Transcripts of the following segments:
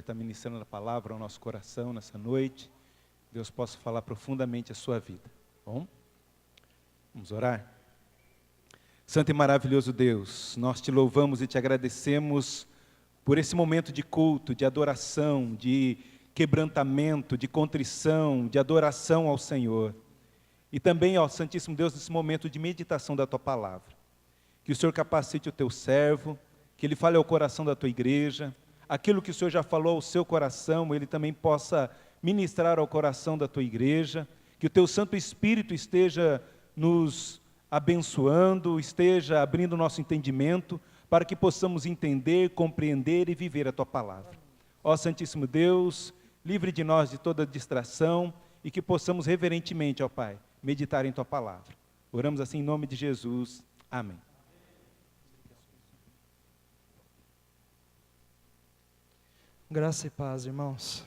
Está ministrando a palavra ao nosso coração nessa noite. Deus possa falar profundamente a sua vida. Bom? Vamos orar? Santo e maravilhoso Deus, nós te louvamos e te agradecemos por esse momento de culto, de adoração, de quebrantamento, de contrição, de adoração ao Senhor. E também, ó Santíssimo Deus, nesse momento de meditação da tua palavra. Que o Senhor capacite o teu servo, que ele fale ao coração da tua igreja, aquilo que o Senhor já falou ao seu coração, ele também possa ministrar ao coração da tua igreja, que o teu Santo Espírito esteja nos abençoando, esteja abrindo o nosso entendimento, para que possamos entender, compreender e viver a tua palavra. Ó Santíssimo Deus, livre de nós de toda distração e que possamos reverentemente, ó Pai, meditar em tua palavra. Oramos assim em nome de Jesus. Amém. Graça e paz, irmãos.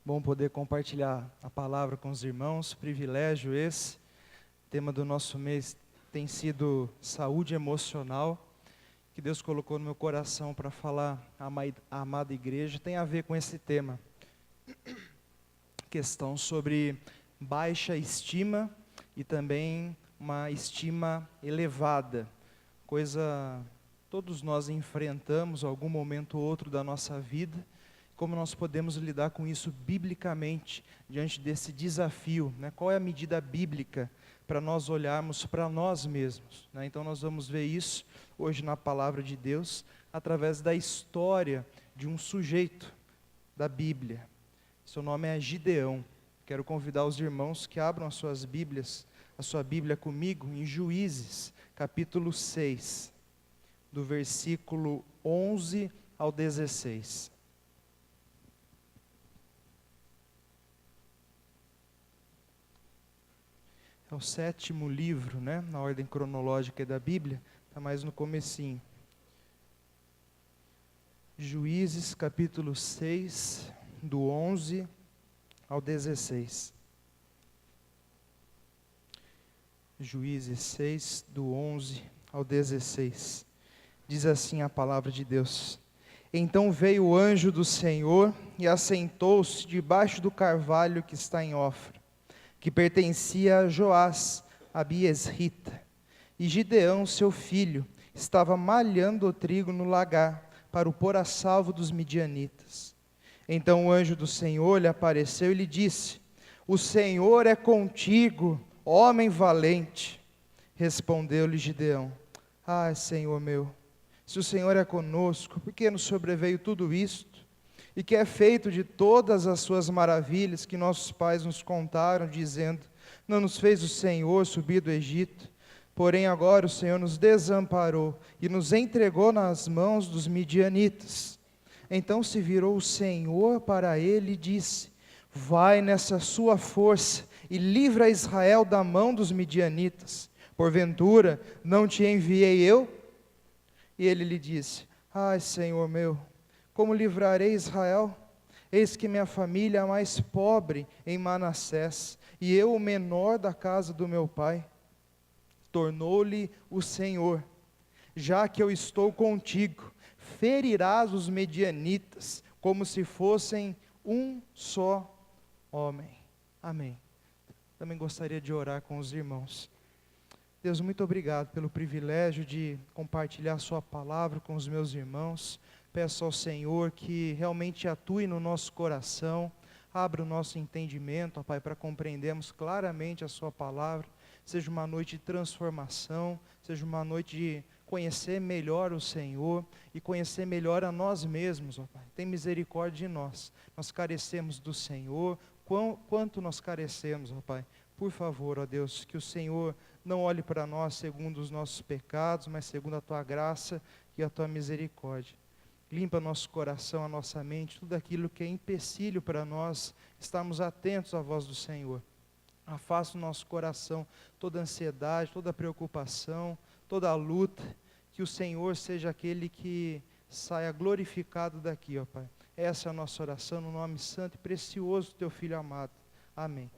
Bom poder compartilhar a palavra com os irmãos, privilégio esse. O tema do nosso mês tem sido saúde emocional, que Deus colocou no meu coração para falar a amada igreja, tem a ver com esse tema. Questão sobre baixa estima e também uma estima elevada, coisa todos nós enfrentamos algum momento ou outro da nossa vida. Como nós podemos lidar com isso biblicamente, diante desse desafio, né? Qual é a medida bíblica para nós olharmos para nós mesmos, né? Então nós vamos ver isso hoje na palavra de Deus, através da história de um sujeito da Bíblia. Seu nome é Gideão. Quero convidar os irmãos que abram as suas Bíblias, a sua Bíblia comigo, em Juízes, capítulo 6, do versículo 11 ao 16. É o 7º livro, né, na ordem cronológica da Bíblia, está mais no comecinho. Juízes, capítulo 6, do 11 ao 16. Juízes 6, do 11 ao 16. Diz assim a palavra de Deus: Então veio o anjo do Senhor e assentou-se debaixo do carvalho que está em Ofra, que pertencia a Joás, a Biesrita. E Gideão, seu filho, estava malhando o trigo no lagar, para o pôr a salvo dos midianitas. Então o anjo do Senhor lhe apareceu e lhe disse: O Senhor é contigo, homem valente. Respondeu-lhe Gideão: Ah, Senhor meu, se o Senhor é conosco, por que nos sobreveio tudo isto? E que é feito de todas as suas maravilhas que nossos pais nos contaram, dizendo: Não nos fez o Senhor subir do Egito? Porém agora o Senhor nos desamparou e nos entregou nas mãos dos midianitas. Então se virou o Senhor para ele e disse: Vai nessa sua força e livra Israel da mão dos midianitas. Porventura não te enviei eu? E ele lhe disse: Ai, Senhor meu, como livrarei Israel? Eis que minha família é a mais pobre em Manassés, e eu o menor da casa do meu pai. Tornou-lhe o Senhor: Já que eu estou contigo, ferirás os medianitas, como se fossem um só homem. Amém. Também gostaria de orar com os irmãos. Deus, muito obrigado pelo privilégio de compartilhar a sua palavra com os meus irmãos. Peço ao Senhor que realmente atue no nosso coração, abra o nosso entendimento, ó Pai, para compreendermos claramente a sua palavra. Seja uma noite de transformação, seja uma noite de conhecer melhor o Senhor e conhecer melhor a nós mesmos, ó Pai. Tem misericórdia de nós. Nós carecemos do Senhor, quanto nós carecemos, ó Pai. Por favor, ó Deus, que o Senhor não olhe para nós segundo os nossos pecados, mas segundo a Tua graça e a Tua misericórdia. Limpa nosso coração, a nossa mente, tudo aquilo que é empecilho para nós estarmos atentos à voz do Senhor. Afasta o nosso coração toda ansiedade, toda preocupação, toda luta, que o Senhor seja aquele que saia glorificado daqui, ó Pai. Essa é a nossa oração no nome santo e precioso do Teu Filho amado. Amém.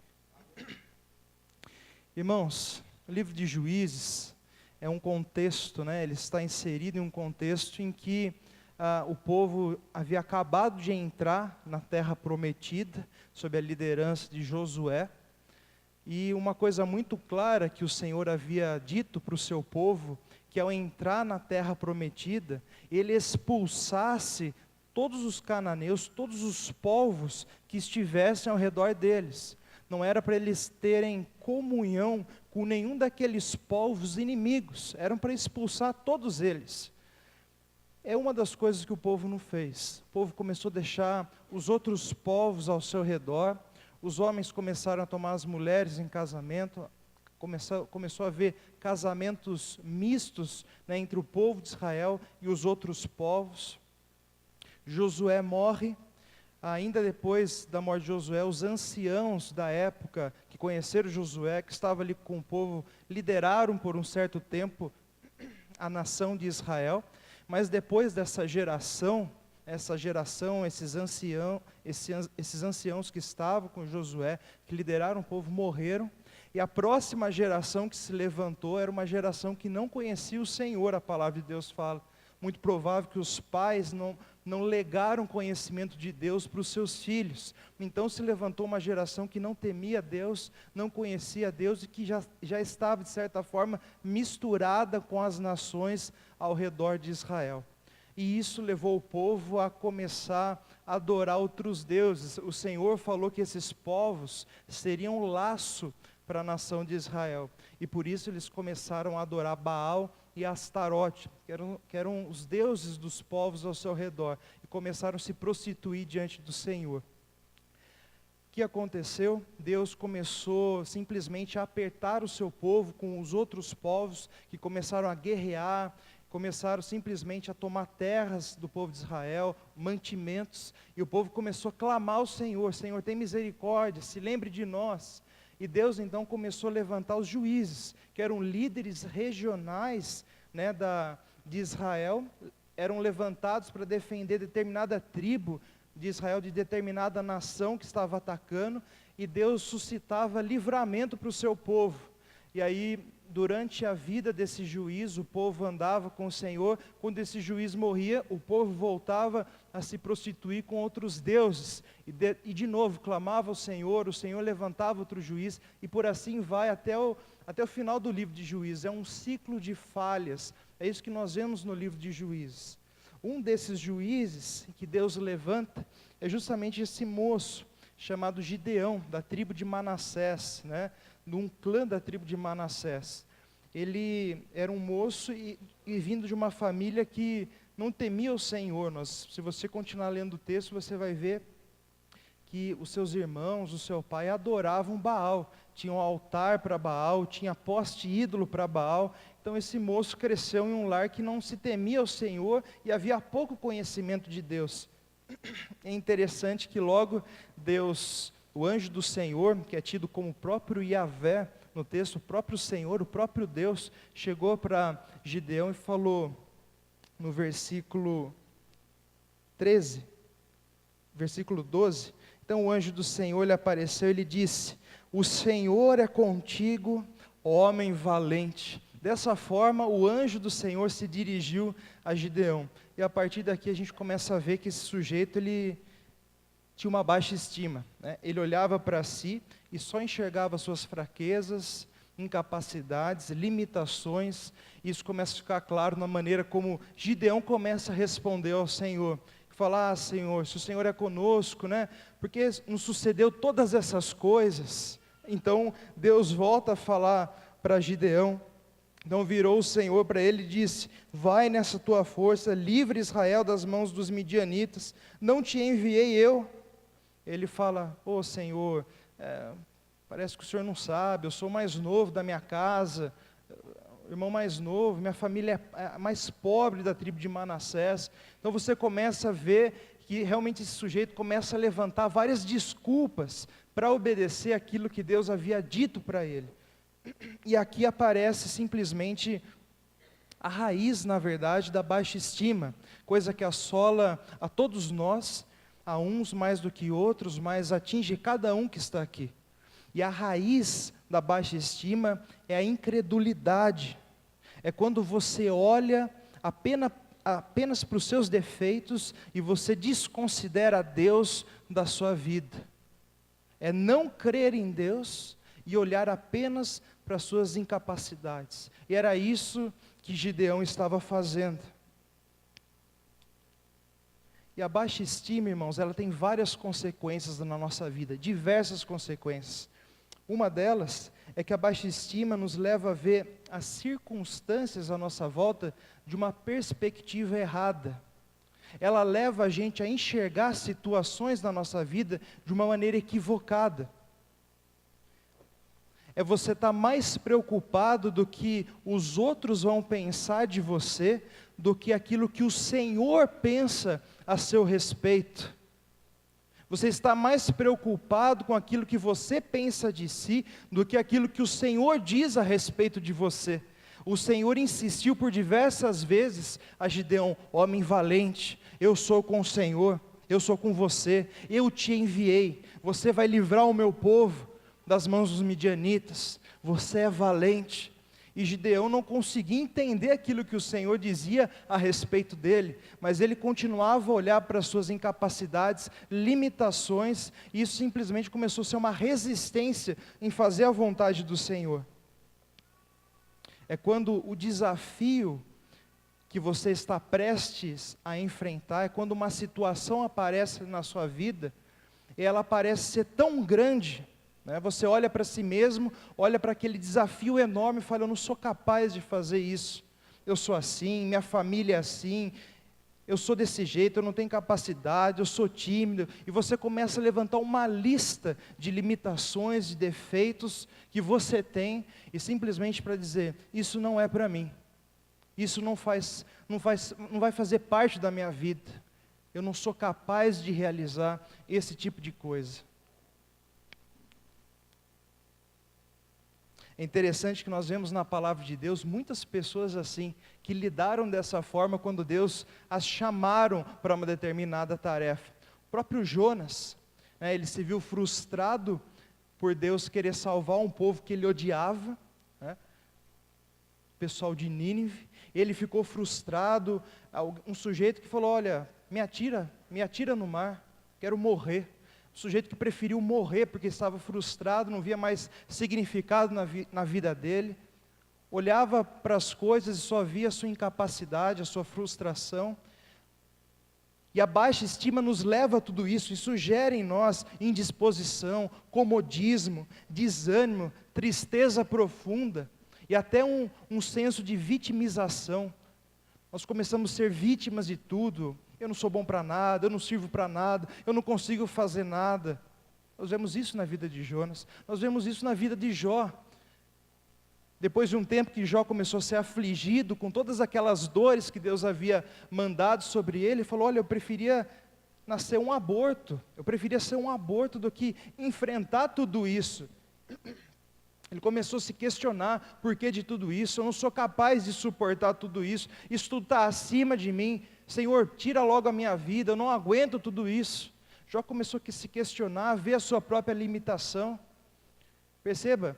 Irmãos, o livro de Juízes é um contexto, né? Ele está inserido em um contexto em que o povo havia acabado de entrar na terra prometida, sob a liderança de Josué, e uma coisa muito clara que o Senhor havia dito para o seu povo, que ao entrar na terra prometida, ele expulsasse todos os cananeus, todos os povos que estivessem ao redor deles. Não era para eles terem comunhão com nenhum daqueles povos inimigos, eram para expulsar todos eles. É uma das coisas que o povo não fez. O povo começou a deixar os outros povos ao seu redor, os homens começaram a tomar as mulheres em casamento, começou a haver casamentos mistos, né, entre o povo de Israel e os outros povos. Josué morre. Ainda depois da morte de Josué, os anciãos da época que conheceram Josué, que estavam ali com o povo, lideraram por um certo tempo a nação de Israel. Mas depois dessa geração, esses anciãos que estavam com Josué, que lideraram o povo, morreram. E a próxima geração que se levantou era uma geração que não conhecia o Senhor, a palavra de Deus fala. Muito provável que os pais não legaram conhecimento de Deus para os seus filhos. Então se levantou uma geração que não temia Deus, não conhecia Deus e que já estava, de certa forma, misturada com as nações ao redor de Israel. E isso levou o povo a começar a adorar outros deuses. O Senhor falou que esses povos seriam um laço para a nação de Israel. E por isso eles começaram a adorar Baal e Astarote, que eram os deuses dos povos ao seu redor. E começaram a se prostituir diante do Senhor. O que aconteceu? Deus começou simplesmente a apertar o seu povo com os outros povos, que começaram a guerrear, começaram simplesmente a tomar terras do povo de Israel, mantimentos, e o povo começou a clamar ao Senhor: Senhor, tem misericórdia, se lembre de nós. E Deus então começou a levantar os juízes, que eram líderes regionais, né, de Israel, eram levantados para defender determinada tribo de Israel, de determinada nação que estava atacando, e Deus suscitava livramento para o seu povo. E aí, durante a vida desse juiz, o povo andava com o Senhor. Quando esse juiz morria, o povo voltava a se prostituir com outros deuses, e de novo clamava ao Senhor, o Senhor levantava outro juiz, e por assim vai até o final do livro de Juízes. É um ciclo de falhas, é isso que nós vemos no livro de Juízes. Um desses juízes que Deus levanta é justamente esse moço, chamado Gideão, da tribo de Manassés, né? De um clã da tribo de Manassés. Ele era um moço e vindo de uma família que não temia o Senhor. Se você continuar lendo o texto, você vai ver que os seus irmãos, o seu pai, adoravam Baal. Tinha um altar para Baal, tinha poste ídolo para Baal. Então esse moço cresceu em um lar que não se temia o Senhor e havia pouco conhecimento de Deus. É interessante que logo Deus, o anjo do Senhor, que é tido como o próprio Yahvé, no texto, o próprio Senhor, o próprio Deus, chegou para Gideão e falou, no versículo 13, versículo 12, então o anjo do Senhor lhe apareceu e lhe disse: o Senhor é contigo, homem valente. Dessa forma, o anjo do Senhor se dirigiu a Gideão. E a partir daqui a gente começa a ver que esse sujeito, ele tinha uma baixa estima, né? Ele olhava para si e só enxergava suas fraquezas, incapacidades, limitações. Isso começa a ficar claro na maneira como Gideão começa a responder ao Senhor. Falar: Senhor, se o Senhor é conosco, né? Porque nos sucedeu todas essas coisas. Então Deus volta a falar para Gideão. Então virou o Senhor para ele e disse: vai nessa tua força, livre Israel das mãos dos midianitas, não te enviei eu? Ele fala: ô Senhor, parece que o Senhor não sabe, eu sou o mais novo da minha casa, irmão mais novo, minha família é a mais pobre da tribo de Manassés. Então você começa a ver que realmente esse sujeito começa a levantar várias desculpas para obedecer aquilo que Deus havia dito para ele. E aqui aparece simplesmente a raiz, na verdade, da baixa estima, coisa que assola a todos nós, a uns mais do que outros, mas atinge cada um que está aqui. E a raiz da baixa estima é a incredulidade. É quando você olha apenas para os seus defeitos e você desconsidera Deus da sua vida. É não crer em Deus e olhar apenas para as suas incapacidades. E era isso que Gideão estava fazendo. E a baixa estima, irmãos, ela tem várias consequências na nossa vida, diversas consequências. Uma delas é que a baixa estima nos leva a ver as circunstâncias à nossa volta de uma perspectiva errada. Ela leva a gente a enxergar situações na nossa vida de uma maneira equivocada. É você estar mais preocupado do que os outros vão pensar de você, do que aquilo que o Senhor pensa a seu respeito. Você está mais preocupado com aquilo que você pensa de si, do que aquilo que o Senhor diz a respeito de você. O Senhor insistiu por diversas vezes a Gideão: homem valente, eu sou com o Senhor, eu sou com você, eu te enviei, você vai livrar o meu povo das mãos dos midianitas, você é valente. E Gideão não conseguia entender aquilo que o Senhor dizia a respeito dele, mas ele continuava a olhar para as suas incapacidades, limitações, e isso simplesmente começou a ser uma resistência em fazer a vontade do Senhor. É quando o desafio que você está prestes a enfrentar, é quando uma situação aparece na sua vida, e ela parece ser tão grande, você olha para si mesmo, olha para aquele desafio enorme e fala: eu não sou capaz de fazer isso, eu sou assim, minha família é assim, eu sou desse jeito, eu não tenho capacidade, eu sou tímido, e você começa a levantar uma lista de limitações, de defeitos que você tem, e simplesmente para dizer: isso não é para mim, isso não vai fazer parte da minha vida, eu não sou capaz de realizar esse tipo de coisa. É interessante que nós vemos na palavra de Deus muitas pessoas assim, que lidaram dessa forma quando Deus as chamaram para uma determinada tarefa. O próprio Jonas, ele se viu frustrado por Deus querer salvar um povo que ele odiava, o pessoal de Nínive. Ele ficou frustrado, um sujeito que falou: olha, me atira no mar, quero morrer. Sujeito que preferiu morrer porque estava frustrado, não via mais significado na vida dele, olhava para as coisas e só via a sua incapacidade, a sua frustração. E a baixa estima nos leva a tudo isso, isso gera em nós indisposição, comodismo, desânimo, tristeza profunda e até um senso de vitimização. Nós começamos a ser vítimas de tudo. Eu não sou bom para nada, eu não sirvo para nada, eu não consigo fazer nada. Nós vemos isso na vida de Jonas, nós vemos isso na vida de Jó. Depois de um tempo que Jó começou a ser afligido com todas aquelas dores que Deus havia mandado sobre ele, ele falou: olha, eu preferia ser um aborto do que enfrentar tudo isso. Ele começou a se questionar: por que de tudo isso? Eu não sou capaz de suportar tudo isso, isso tudo está acima de mim. Senhor, tira logo a minha vida, eu não aguento tudo isso. Jó começou a se questionar, a ver a sua própria limitação. Percebe?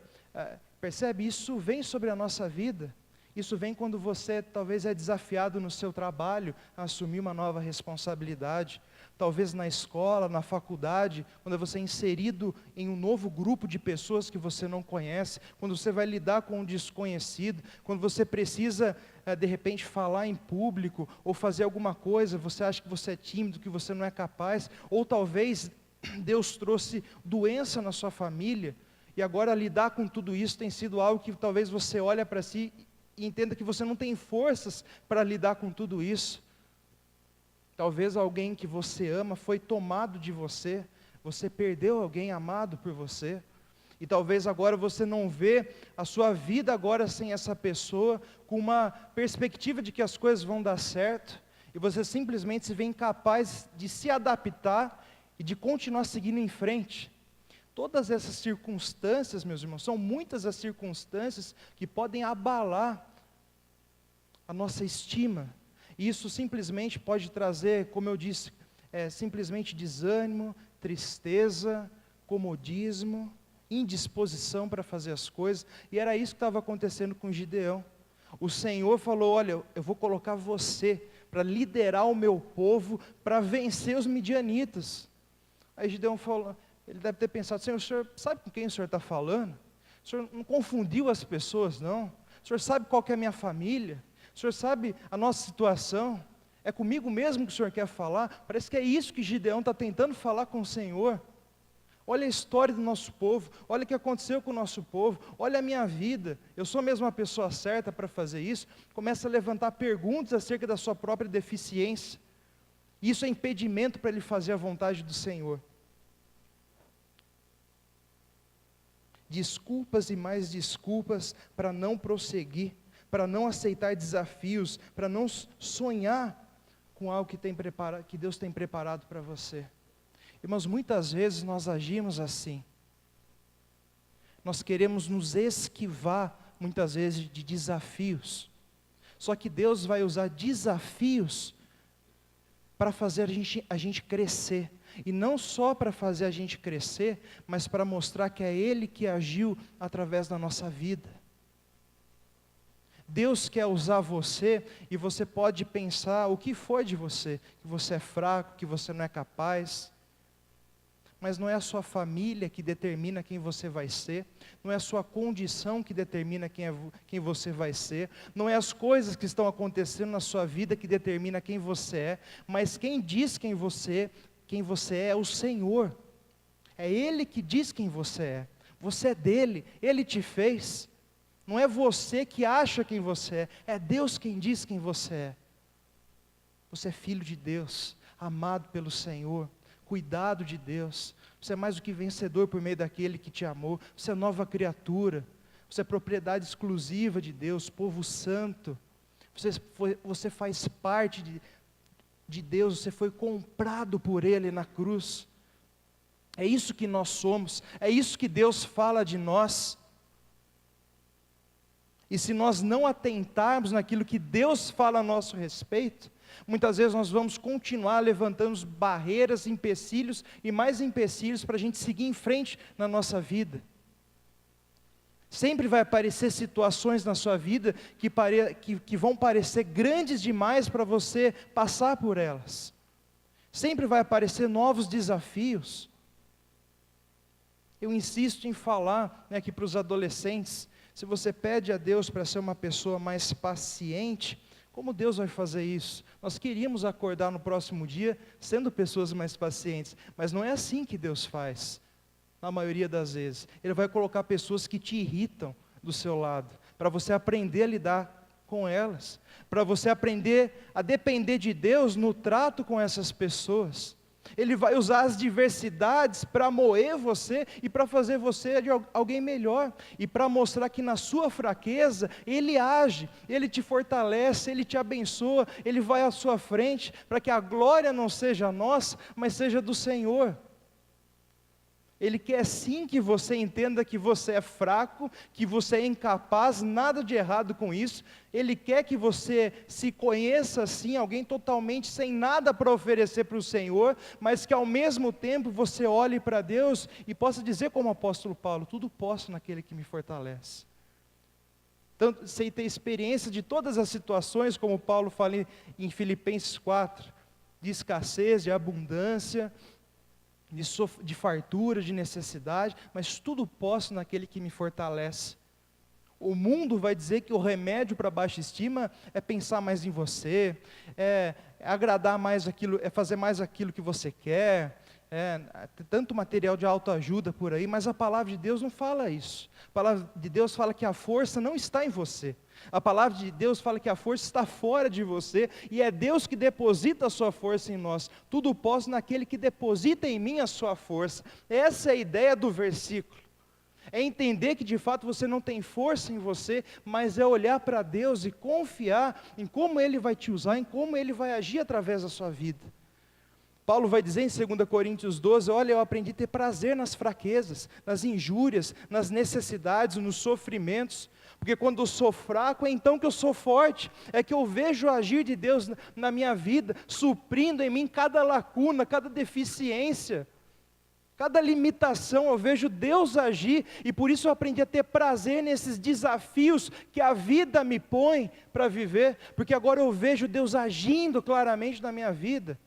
Isso vem sobre a nossa vida. Isso vem quando você talvez é desafiado no seu trabalho a assumir uma nova responsabilidade. Talvez na escola, na faculdade, quando você é inserido em um novo grupo de pessoas que você não conhece, quando você vai lidar com um desconhecido, quando você precisa, de repente, falar em público, ou fazer alguma coisa, você acha que você é tímido, que você não é capaz, ou talvez Deus trouxe doença na sua família, e agora lidar com tudo isso tem sido algo que talvez você olha para si e entenda que você não tem forças para lidar com tudo isso. Talvez alguém que você ama foi tomado de você, você perdeu alguém amado por você, e talvez agora você não vê a sua vida agora sem essa pessoa, com uma perspectiva de que as coisas vão dar certo, e você simplesmente se vê incapaz de se adaptar e de continuar seguindo em frente. Todas essas circunstâncias, meus irmãos, são muitas as circunstâncias que podem abalar a nossa estima. E isso simplesmente pode trazer, como eu disse, simplesmente desânimo, tristeza, comodismo, indisposição para fazer as coisas. E era isso que estava acontecendo com Gideão. O Senhor falou: olha, eu vou colocar você para liderar o meu povo, para vencer os midianitas. Aí Gideão falou, ele deve ter pensado, Senhor, o senhor sabe com quem o senhor está falando? O senhor não confundiu as pessoas, não? O senhor sabe qual que é a minha família? O senhor sabe a nossa situação? É comigo mesmo que o senhor quer falar? Parece que é isso que Gideão está tentando falar com o Senhor. Olha a história do nosso povo, olha o que aconteceu com o nosso povo, olha a minha vida, eu sou mesmo a pessoa certa para fazer isso? Começa a levantar perguntas acerca da sua própria deficiência. Isso é impedimento para ele fazer a vontade do Senhor. Desculpas e mais desculpas para não prosseguir, para não aceitar desafios, para não sonhar com algo que Deus tem preparado para você. Irmãos, muitas vezes nós agimos assim. Nós queremos nos esquivar, muitas vezes, de desafios. Só que Deus vai usar desafios para fazer a gente crescer. E não só para fazer a gente crescer, mas para mostrar que é Ele que agiu através da nossa vida. Deus quer usar você e você pode pensar o que foi de você, que você é fraco, que você não é capaz. Mas não é a sua família que determina quem você vai ser, não é a sua condição que determina quem você vai ser, não é as coisas que estão acontecendo na sua vida que determina quem você é, mas quem diz quem você é o Senhor. É Ele que diz quem você é dele, Ele te fez. Não é você que acha quem você é Deus quem diz quem você é. Você é filho de Deus, amado pelo Senhor, cuidado de Deus. Você é mais do que vencedor por meio daquele que te amou. Você é nova criatura. Você é propriedade exclusiva de Deus, povo santo. Você faz parte de Deus, você foi comprado por Ele na cruz. É isso que nós somos, é isso que Deus fala de nós. E se nós não atentarmos naquilo que Deus fala a nosso respeito, muitas vezes nós vamos continuar levantando barreiras, empecilhos e mais empecilhos para a gente seguir em frente na nossa vida. Sempre vai aparecer situações na sua vida que vão parecer grandes demais para você passar por elas. Sempre vai aparecer novos desafios. Eu insisto em falar aqui para os adolescentes, se você pede a Deus para ser uma pessoa mais paciente, como Deus vai fazer isso? Nós queríamos acordar no próximo dia sendo pessoas mais pacientes, mas não é assim que Deus faz, na maioria das vezes. Ele vai colocar pessoas que te irritam do seu lado, para você aprender a lidar com elas, para você aprender a depender de Deus no trato com essas pessoas. Ele vai usar as diversidades para moer você e para fazer você de alguém melhor. E para mostrar que na sua fraqueza, Ele age, Ele te fortalece, Ele te abençoa, Ele vai à sua frente, para que a glória não seja nossa, mas seja do Senhor. Ele quer sim que você entenda que você é fraco, que você é incapaz, nada de errado com isso. Ele quer que você se conheça assim, alguém totalmente sem nada para oferecer para o Senhor, mas que ao mesmo tempo você olhe para Deus e possa dizer como o apóstolo Paulo, tudo posso naquele que me fortalece. Tanto, sem ter experiência de todas as situações, como Paulo fala em Filipenses 4, de escassez, de abundância, de fartura, de necessidade, mas tudo posso naquele que me fortalece. O mundo vai dizer que o remédio para baixa estima é pensar mais em você, é agradar mais aquilo, é fazer mais aquilo que você quer, tanto material de autoajuda por aí, mas a palavra de Deus não fala isso. A palavra de Deus fala que a força não está em você. A palavra de Deus fala que a força está fora de você, e é Deus que deposita a sua força em nós. Tudo posso naquele que deposita em mim a sua força. Essa é a ideia do versículo. É entender que de fato você não tem força em você, mas é olhar para Deus e confiar em como Ele vai te usar, em como Ele vai agir através da sua vida. Paulo vai dizer em 2 Coríntios 12, olha, eu aprendi a ter prazer nas fraquezas, nas injúrias, nas necessidades, nos sofrimentos, porque quando eu sou fraco, é então que eu sou forte, é que eu vejo o agir de Deus na minha vida, suprindo em mim cada lacuna, cada deficiência, cada limitação eu vejo Deus agir, e por isso eu aprendi a ter prazer nesses desafios que a vida me põe para viver, porque agora eu vejo Deus agindo claramente na minha vida.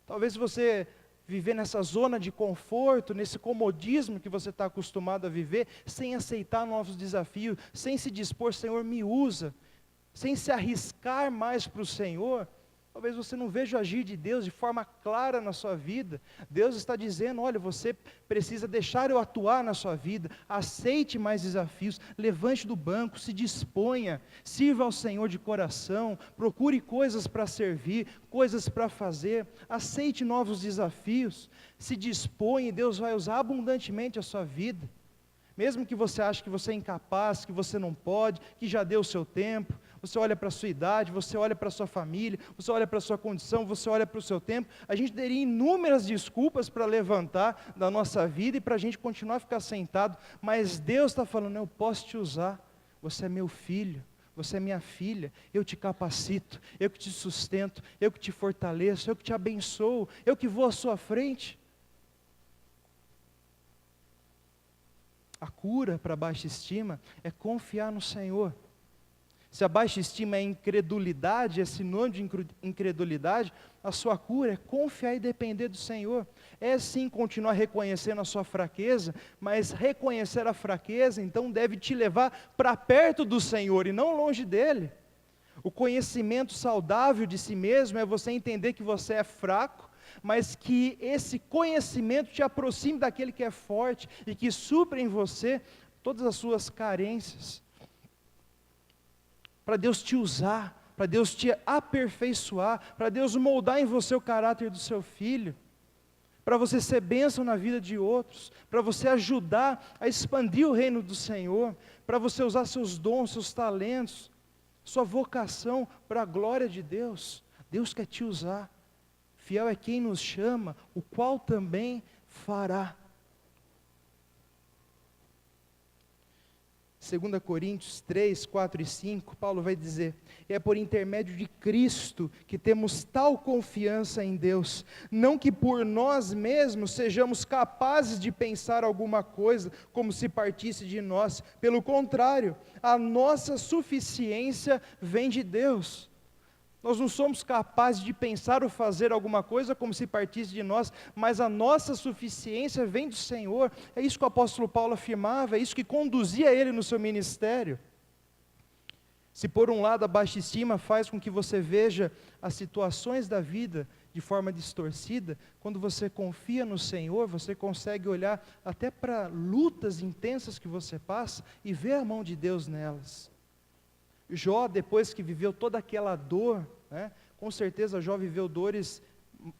Talvez você viver nessa zona de conforto, nesse comodismo que você está acostumado a viver, sem aceitar novos desafios, sem se dispor, Senhor, me usa, sem se arriscar mais para o Senhor. Talvez você não veja o agir de Deus de forma clara na sua vida. Deus está dizendo, olha, você precisa deixar eu atuar na sua vida, aceite mais desafios, levante do banco, se disponha, sirva ao Senhor de coração, procure coisas para servir, coisas para fazer, aceite novos desafios, se disponha e Deus vai usar abundantemente a sua vida. Mesmo que você ache que você é incapaz, que você não pode, que já deu o seu tempo, você olha para a sua idade, você olha para a sua família, você olha para a sua condição, você olha para o seu tempo, a gente teria inúmeras desculpas para levantar da nossa vida e para a gente continuar a ficar sentado, mas Deus está falando, eu posso te usar, você é meu filho, você é minha filha, eu te capacito, eu que te sustento, eu que te fortaleço, eu que te abençoo, eu que vou à sua frente. A cura para a baixa estima é confiar no Senhor. Se a baixa estima é incredulidade, é sinônimo de incredulidade, a sua cura é confiar e depender do Senhor. É sim continuar reconhecendo a sua fraqueza, mas reconhecer a fraqueza, então deve te levar para perto do Senhor e não longe dEle. O conhecimento saudável de si mesmo é você entender que você é fraco, mas que esse conhecimento te aproxime daquele que é forte e que supre em você todas as suas carências. Para Deus te usar, para Deus te aperfeiçoar, para Deus moldar em você o caráter do seu filho, para você ser bênção na vida de outros, para você ajudar a expandir o reino do Senhor, para você usar seus dons, seus talentos, sua vocação para a glória de Deus. Deus quer te usar. Fiel é quem nos chama, o qual também fará. 2 Coríntios 3, 4 e 5, Paulo vai dizer, é por intermédio de Cristo que temos tal confiança em Deus, não que por nós mesmos sejamos capazes de pensar alguma coisa como se partisse de nós, pelo contrário, a nossa suficiência vem de Deus. Nós não somos capazes de pensar ou fazer alguma coisa como se partisse de nós, mas a nossa suficiência vem do Senhor. É isso que o apóstolo Paulo afirmava, é isso que conduzia ele no seu ministério. Se por um lado a baixa estima faz com que você veja as situações da vida de forma distorcida, quando você confia no Senhor, você consegue olhar até para lutas intensas que você passa e ver a mão de Deus nelas. Jó, depois que viveu toda aquela dor, com certeza Jó viveu dores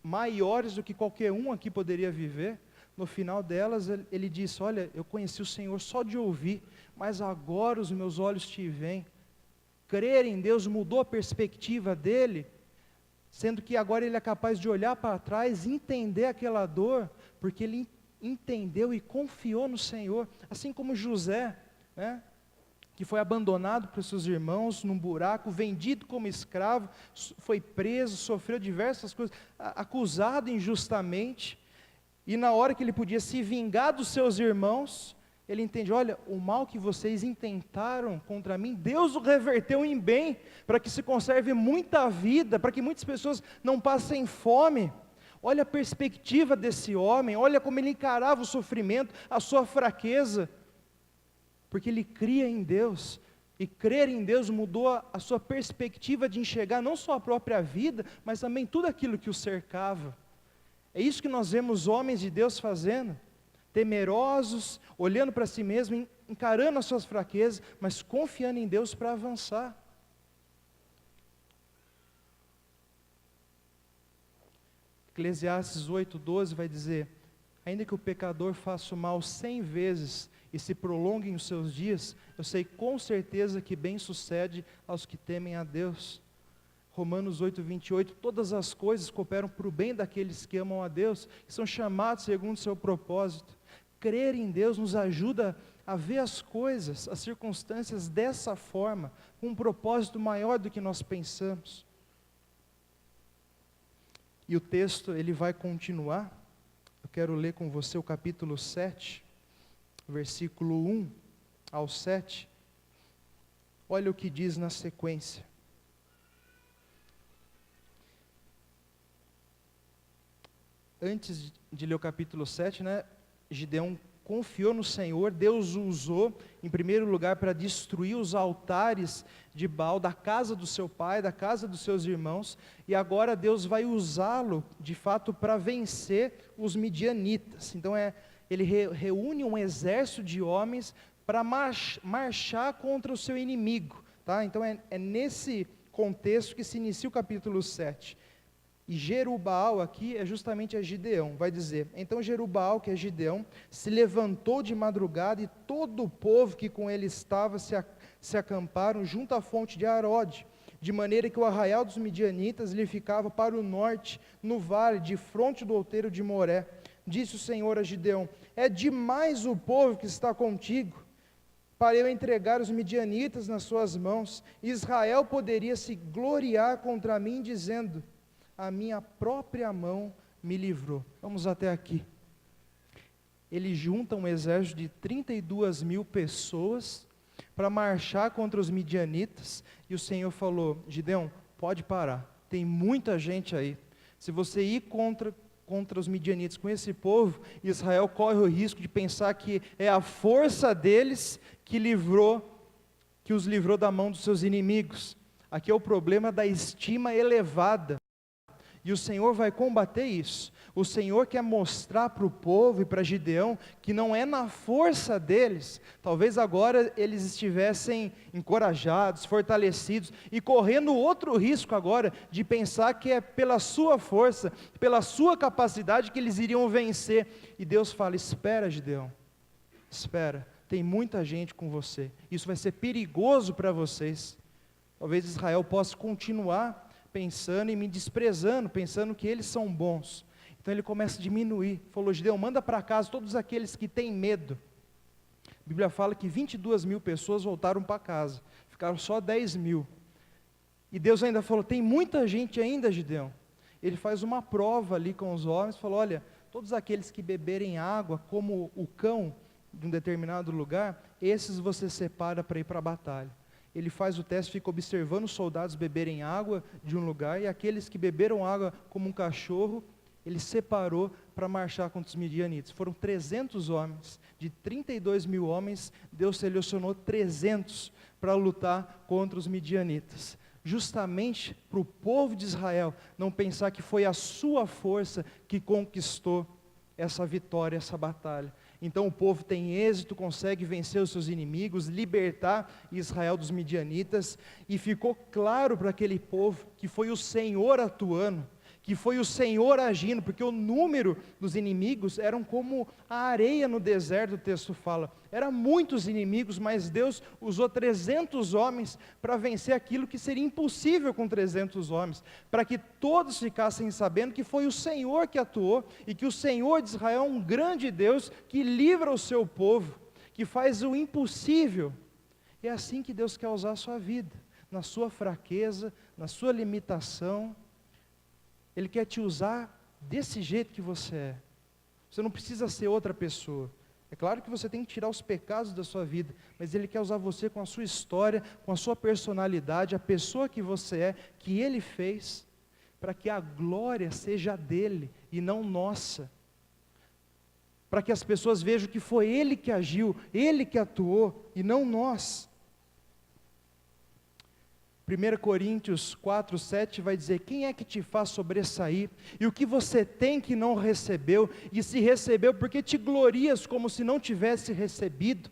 maiores do que qualquer um aqui poderia viver. No final delas ele disse, olha, eu conheci o Senhor só de ouvir, mas agora os meus olhos te veem. Crer em Deus mudou a perspectiva dele, sendo que agora ele é capaz de olhar para trás e entender aquela dor, porque ele entendeu e confiou no Senhor, assim como José, que foi abandonado por seus irmãos num buraco, vendido como escravo, foi preso, sofreu diversas coisas, acusado injustamente, e na hora que ele podia se vingar dos seus irmãos, ele entende, olha, o mal que vocês intentaram contra mim, Deus o reverteu em bem, para que se conserve muita vida, para que muitas pessoas não passem fome. Olha a perspectiva desse homem, olha como ele encarava o sofrimento, a sua fraqueza, porque ele cria em Deus, e crer em Deus mudou a sua perspectiva de enxergar não só a própria vida, mas também tudo aquilo que o cercava. É isso que nós vemos homens de Deus fazendo, temerosos, olhando para si mesmos, encarando as suas fraquezas, mas confiando em Deus para avançar. Eclesiastes 8:12 vai dizer, ainda que o pecador faça o mal 100 vezes, e se prolonguem os seus dias, eu sei com certeza que bem sucede aos que temem a Deus. Romanos 8:28, todas as coisas cooperam para o bem daqueles que amam a Deus, que são chamados segundo o seu propósito. Crer em Deus nos ajuda a ver as coisas, as circunstâncias dessa forma, com um propósito maior do que nós pensamos. E o texto, ele vai continuar. Eu quero ler com você o capítulo 7, versículo 1 ao 7. Olha o que diz na sequência. Antes de ler o capítulo 7, Gideão confiou no Senhor, Deus o usou, em primeiro lugar, para destruir os altares de Baal, da casa do seu pai, da casa dos seus irmãos, e agora Deus vai usá-lo, de fato, para vencer os midianitas. Então, ele reúne um exército de homens para marchar contra o seu inimigo. Tá? Então, é nesse contexto que se inicia o capítulo 7. E Jerubaal aqui é justamente a Gideão, vai dizer: então Jerubaal, que é Gideão, se levantou de madrugada e todo o povo que com ele estava se acamparam junto à fonte de Arode, de maneira que o arraial dos midianitas lhe ficava para o norte, no vale, de fronte do outeiro de Moré. Disse o Senhor a Gideão: é demais o povo que está contigo, para eu entregar os midianitas nas suas mãos. Israel poderia se gloriar contra mim, dizendo: a minha própria mão me livrou. Vamos até aqui. Ele junta um exército de 32 mil pessoas para marchar contra os midianitas, e o Senhor falou: Gideão, pode parar, tem muita gente aí. Se você ir contra os midianitas com esse povo, Israel corre o risco de pensar que é a força deles que os livrou da mão dos seus inimigos. Aqui é o problema da estima elevada. E o Senhor vai combater isso. O Senhor quer mostrar para o povo e para Gideão que não é na força deles. Talvez agora eles estivessem encorajados, fortalecidos e correndo outro risco agora de pensar que é pela sua força, pela sua capacidade que eles iriam vencer. E Deus fala: espera, Gideão, espera, tem muita gente com você. Isso vai ser perigoso para vocês. Talvez Israel possa continuar pensando e me desprezando, pensando que eles são bons. Então ele começa a diminuir. Falou: Gideão, manda para casa todos aqueles que têm medo. A Bíblia fala que 22 mil pessoas voltaram para casa, ficaram só 10 mil. E Deus ainda falou: tem muita gente ainda, Gideão. Ele faz uma prova ali com os homens, falou: olha, todos aqueles que beberem água, como o cão de um determinado lugar, esses você separa para ir para a batalha. Ele faz o teste, fica observando os soldados beberem água de um lugar, e aqueles que beberam água como um cachorro, ele separou para marchar contra os midianitas. Foram 300 homens, de 32 mil homens, Deus selecionou 300 para lutar contra os midianitas. Justamente para o povo de Israel não pensar que foi a sua força que conquistou essa vitória, essa batalha. Então o povo tem êxito, consegue vencer os seus inimigos, libertar Israel dos midianitas, e ficou claro para aquele povo que foi o Senhor atuando, que foi o Senhor agindo, porque o número dos inimigos eram como a areia no deserto, o texto fala. Eram muitos inimigos, mas Deus usou 300 homens para vencer aquilo que seria impossível com 300 homens, para que todos ficassem sabendo que foi o Senhor que atuou, e que o Senhor de Israel é um grande Deus, que livra o seu povo, que faz o impossível. É assim que Deus quer usar a sua vida, na sua fraqueza, na sua limitação. Ele quer te usar desse jeito que você é. Você não precisa ser outra pessoa. É claro que você tem que tirar os pecados da sua vida, mas Ele quer usar você com a sua história, com a sua personalidade, a pessoa que você é, que Ele fez, para que a glória seja dEle e não nossa. Para que as pessoas vejam que foi Ele que agiu, Ele que atuou e não nós. 1 Coríntios 4, 7 vai dizer: quem é que te faz sobressair? E o que você tem que não recebeu? E se recebeu, porque te glorias como se não tivesse recebido?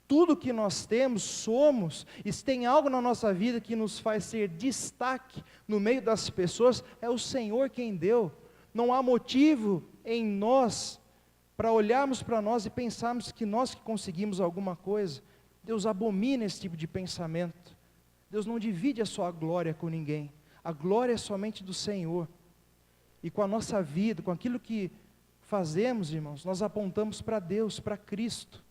Tudo que nós temos, somos, e se tem algo na nossa vida que nos faz ser destaque no meio das pessoas, é o Senhor quem deu. Não há motivo em nós para olharmos para nós e pensarmos que nós que conseguimos alguma coisa. Deus abomina esse tipo de pensamento. Deus não divide a sua glória com ninguém. A glória é somente do Senhor. E com a nossa vida, com aquilo que fazemos, irmãos, nós apontamos para Deus, para Cristo.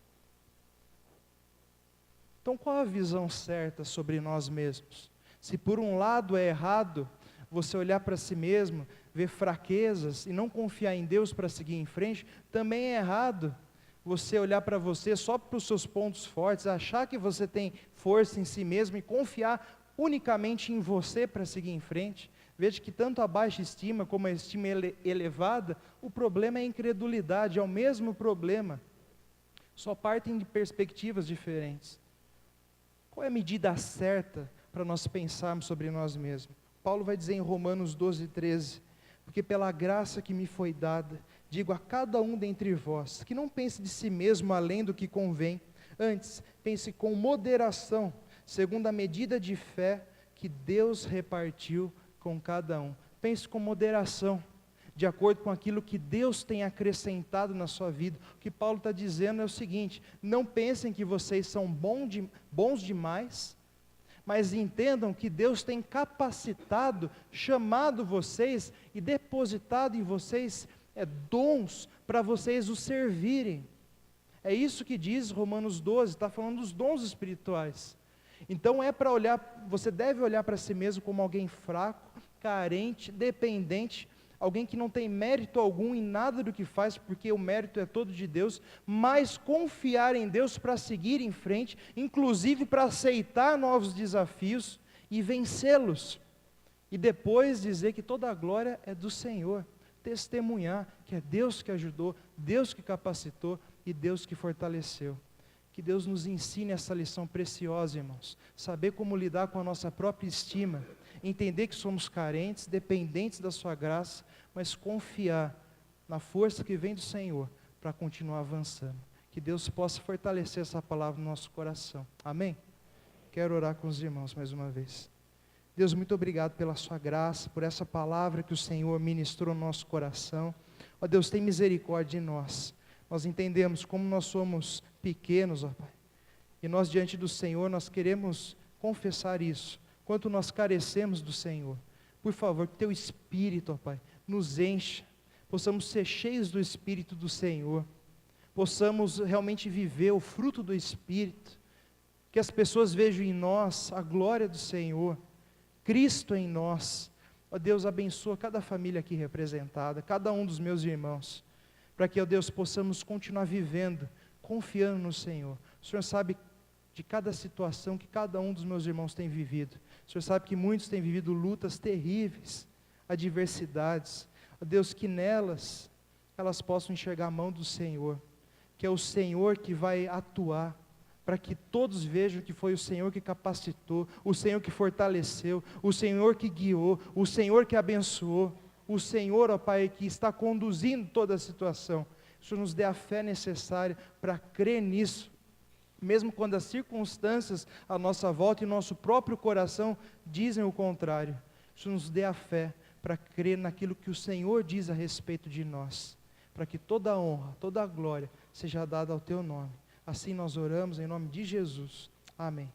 Então qual a visão certa sobre nós mesmos? Se por um lado é errado você olhar para si mesmo, ver fraquezas e não confiar em Deus para seguir em frente, também é errado. Você olhar para você só para os seus pontos fortes, achar que você tem força em si mesmo e confiar unicamente em você para seguir em frente. Veja que tanto a baixa estima como a estima elevada, o problema é a incredulidade, é o mesmo problema. Só partem de perspectivas diferentes. Qual é a medida certa para nós pensarmos sobre nós mesmos? Paulo vai dizer em Romanos 12:13, porque pela graça que me foi dada, digo a cada um dentre vós, que não pense de si mesmo além do que convém, antes pense com moderação, segundo a medida de fé que Deus repartiu com cada um. Pense com moderação, de acordo com aquilo que Deus tem acrescentado na sua vida. O que Paulo está dizendo é o seguinte: não pensem que vocês são bons demais, mas entendam que Deus tem capacitado, chamado vocês e depositado em vocês dons para vocês o servirem. É isso que diz Romanos 12, está falando dos dons espirituais. Então é para olhar, você deve olhar para si mesmo como alguém fraco, carente, dependente, alguém que não tem mérito algum em nada do que faz, porque o mérito é todo de Deus, mas confiar em Deus para seguir em frente, inclusive para aceitar novos desafios e vencê-los. E depois dizer que toda a glória é do Senhor, testemunhar que é Deus que ajudou, Deus que capacitou e Deus que fortaleceu. Que Deus nos ensine essa lição preciosa, irmãos, saber como lidar com a nossa própria estima, entender que somos carentes, dependentes da sua graça, mas confiar na força que vem do Senhor para continuar avançando. Que Deus possa fortalecer essa palavra no nosso coração. Amém? Quero orar com os irmãos mais uma vez. Deus, muito obrigado pela sua graça, por essa palavra que o Senhor ministrou no nosso coração. Ó Deus, tem misericórdia de nós. Nós entendemos como nós somos pequenos, ó Pai. E nós diante do Senhor, nós queremos confessar isso. Quanto nós carecemos do Senhor. Por favor, que Teu Espírito, ó Pai, nos encha. Possamos ser cheios do Espírito do Senhor. Possamos realmente viver o fruto do Espírito. Que as pessoas vejam em nós a glória do Senhor. Cristo em nós. Ó Deus, abençoa cada família aqui representada, cada um dos meus irmãos, para que, ó Deus, possamos continuar vivendo, confiando no Senhor. O Senhor sabe de cada situação que cada um dos meus irmãos tem vivido. O Senhor sabe que muitos têm vivido lutas terríveis, adversidades. Ó Deus, que nelas, elas possam enxergar a mão do Senhor, que é o Senhor que vai atuar, para que todos vejam que foi o Senhor que capacitou, o Senhor que fortaleceu, o Senhor que guiou, o Senhor que abençoou, o Senhor, ó Pai, que está conduzindo toda a situação. O Senhor nos dê a fé necessária para crer nisso, mesmo quando as circunstâncias à nossa volta e nosso próprio coração dizem o contrário. O Senhor nos dê a fé para crer naquilo que o Senhor diz a respeito de nós, para que toda a honra, toda a glória seja dada ao Teu nome. Assim nós oramos em nome de Jesus. Amém.